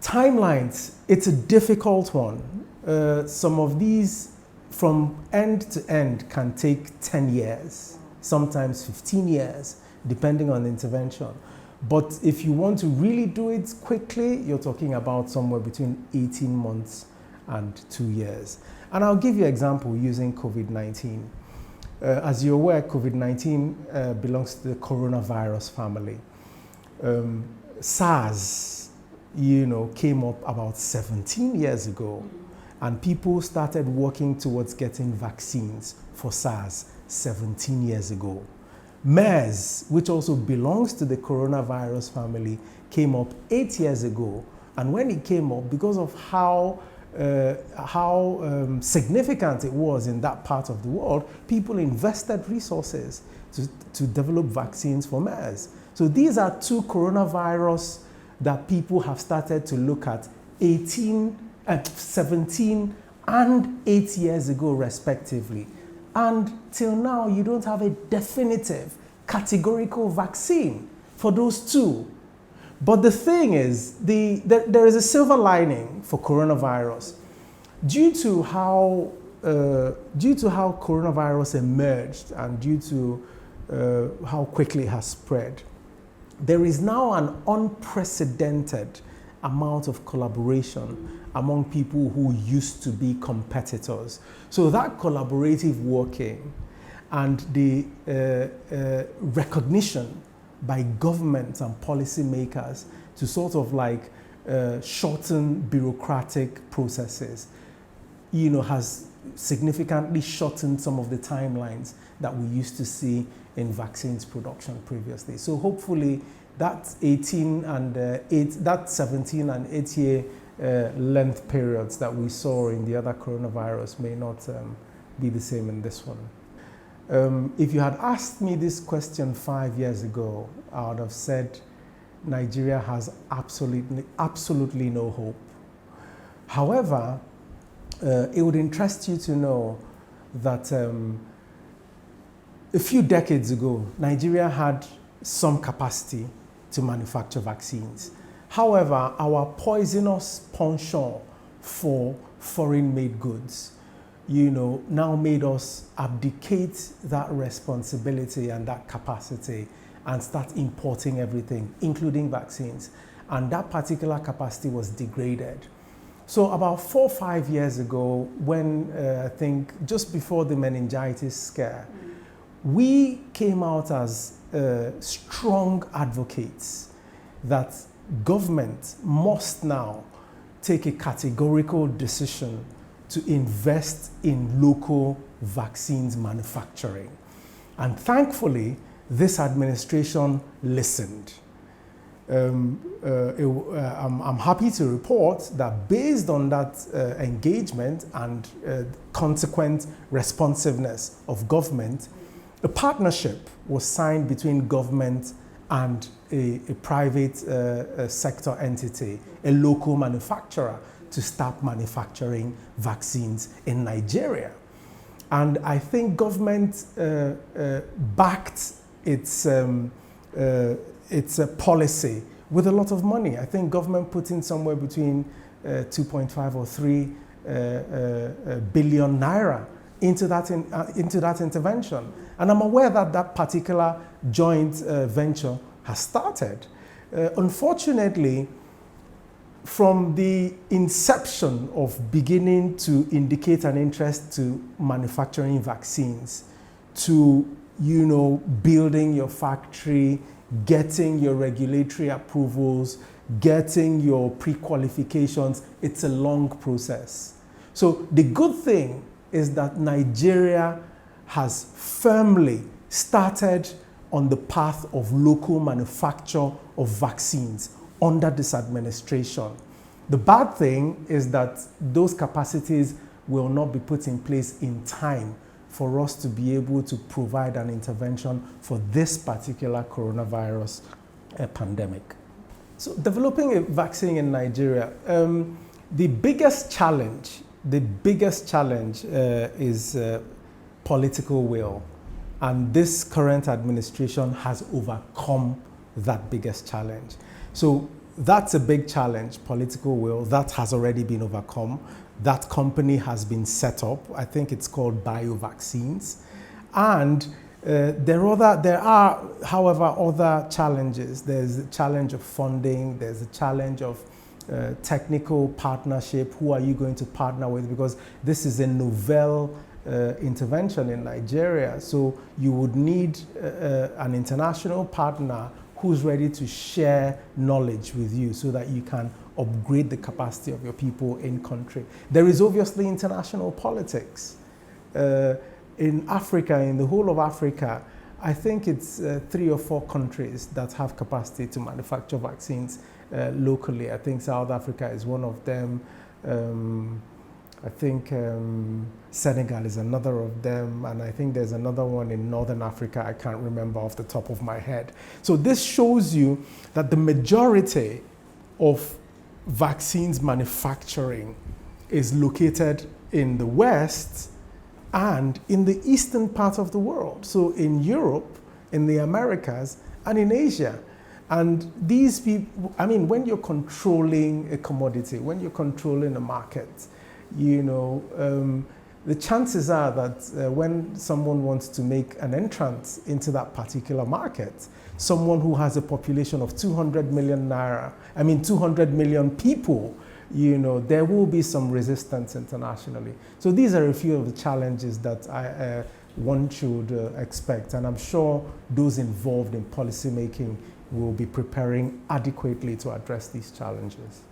Timelines, it's a difficult one. Some of these from end to end can take 10 years, sometimes 15 years, depending on the intervention. But if you want to really do it quickly, you're talking about somewhere between 18 months and 2 years. And I'll give you an example using COVID-19. As you're aware, COVID-19 belongs to the coronavirus family. SARS, came up about 17 years ago, and people started working towards getting vaccines for SARS 17 years ago. MERS, which also belongs to the coronavirus family, came up 8 years ago. And when it came up, because of how significant it was in that part of the world, people invested resources to develop vaccines for MERS. So these are two coronavirus that people have started to look at 17 and 8 years ago, respectively. And till now, you don't have a definitive, categorical vaccine for those two. But the thing is, there is a silver lining for coronavirus. Due to how coronavirus emerged and due to how quickly it has spread, there is now an unprecedented amount of collaboration among people who used to be competitors. So that collaborative working and the recognition by governments and policymakers to sort of like shorten bureaucratic processes, has significantly shortened some of the timelines that we used to see in vaccines production previously. So hopefully that 17 and 8 year length periods that we saw in the other coronavirus may not be the same in this one. If you had asked me this question 5 years ago, I would have said Nigeria has absolutely no hope. However, it would interest you to know that a few decades ago, Nigeria had some capacity to manufacture vaccines. However, our poisonous penchant for foreign-made goods, now made us abdicate that responsibility and that capacity and start importing everything, including vaccines. And that particular capacity was degraded. So about 4 or 5 years ago, when I think just before the meningitis scare, we came out as strong advocates that government must now take a categorical decision to invest in local vaccines manufacturing. And thankfully, this administration listened. I'm happy to report that based on that engagement and consequent responsiveness of government, a partnership was signed between government and a private sector entity, a local manufacturer, to start manufacturing vaccines in Nigeria. And I think government backed its policy with a lot of money. I think government put in somewhere between 2.5 or 3 billion naira into that intervention. And I'm aware that that particular joint venture has started. Unfortunately, from the inception of beginning to indicate an interest to manufacturing vaccines, to building your factory, getting your regulatory approvals, getting your pre-qualifications, it's a long process. So the good thing is that Nigeria has firmly started on the path of local manufacture of vaccines under this administration. The bad thing is that those capacities will not be put in place in time for us to be able to provide an intervention for this particular coronavirus pandemic. So developing a vaccine in Nigeria, the biggest challenge is political will. And this current administration has overcome that biggest challenge. So that's a big challenge, political will. That has already been overcome. That company has been set up. I think it's called BioVaccines. And there are, however, other challenges. There's the challenge of funding. There's the challenge of technical partnership. Who are you going to partner with? Because this is a novel intervention in Nigeria. So you would need an international partner who's ready to share knowledge with you so that you can upgrade the capacity of your people in country. There is obviously international politics. In Africa, in the whole of Africa, I think it's 3 or 4 countries that have capacity to manufacture vaccines locally. I think South Africa is one of them. I think Senegal is another of them, and I think there's another one in Northern Africa. I can't remember off the top of my head. So this shows you that the majority of vaccines manufacturing is located in the West and in the eastern part of the world. So in Europe, in the Americas, and in Asia. And these people, I mean, when you're controlling a commodity, when you're controlling a market, you know, the chances are that when someone wants to make an entrance into that particular market, someone who has a population of 200 million naira, I mean 200 million people, you know, there will be some resistance internationally. So these are a few of the challenges that one should expect, and I'm sure those involved in policymaking will be preparing adequately to address these challenges.